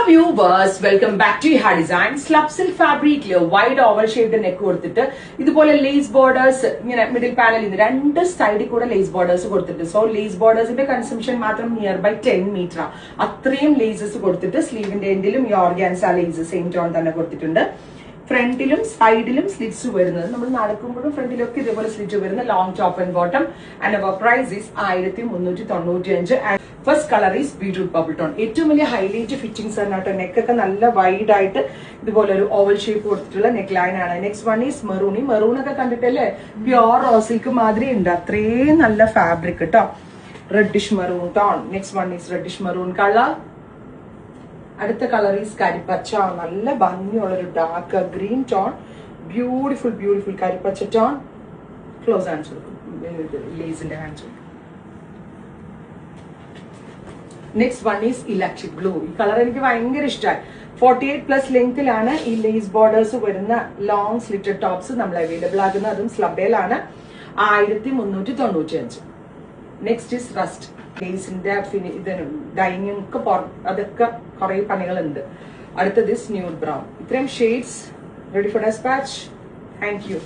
viewers, welcome back to Iha Design. Slub silk fabric wide oval shaped neck കൊടുത്തിട്ട് ഇതുപോലെ lace borders ഇങ്ങനെ middle panel ഇന്ന് രണ്ട് സൈഡിൽ കൂടെ lace borders കൊടുത്തിട്ട് സോ lace borders ന്റെ കൺസംഷൻ മാത്രം നിയർ ബൈ 10 മീറ്റർ അത്രയും ലേസസ് കൊടുത്തിട്ട് സ്ലീവിന്റെ എൻഡിലും ഈ ഓർഗാൻസ ലേസ് സെയിം ടോൺ തന്നെ കൊടുത്തിട്ടുണ്ട്. ഫ്രണ്ടിലും സൈഡിലും സ്ലിറ്റ്സ് വരുന്നത് നമ്മൾ നടക്കുമ്പോഴും ഫ്രണ്ടിലൊക്കെ ഇതേപോലെ സ്ലിറ്റ് വരുന്ന long top and bottom and our price is 1395. First colour is beetroot bubble tone. ഏറ്റവും വലിയ ഹൈലൈറ്റ് ഫിറ്റിംഗ്സ് ആണ് കേട്ടോ. നെക്കൊക്കെ നല്ല വൈഡ് ആയിട്ട് ഇതുപോലെ ഒരു ഓവൽ ഷേപ്പ് കൊടുത്തിട്ടുള്ള നെക്ക് ലൈൻ ആണ്. Next one is maroon. ഈ മെറൂൺ ഒക്കെ കണ്ടിട്ടല്ലേ പ്യോർ റോ സിൽക്ക് മാതിരി ഉണ്ട്, അത്രയും നല്ല ഫാബ്രിക് കേട്ടോ. Reddish maroon tone. Next one is reddish maroon colour. അടുത്ത കളർ ഈസ് കരിപ്പച്ച. നല്ല ഭംഗിയുള്ളൊരു dark green tone. Beautiful beautiful കരിപ്പച്ച ടോൺ. ക്ലോസ് ഹാൻഡ്സ് കൊടുക്കും, ലേസിന്റെ ഹാൻഡ്സ് കൊടുക്കും. Next one is electric blue. ഈ കളർ എനിക്ക് ഭയങ്കര ഇഷ്ടമായി. 48+ ലെങ്തിലാണ് ഈ ലേസ് ബോർഡേഴ്സ് വരുന്ന ലോങ് സ്ലിറ്റഡ് ടോപ്സ് നമ്മൾ അവൈലബിൾ ആകുന്നത്. അതും സ്ലബേലാണ്. 1395. Next is rust. ലേസിന്റെ ഡൈനിങ് ഒക്കെ അതൊക്കെ കുറെ പണികളുണ്ട്. അടുത്തത് ന്യൂഡ് ബ്രൗൺ. ഇത്രയും shades ready for dispatch. Thank U.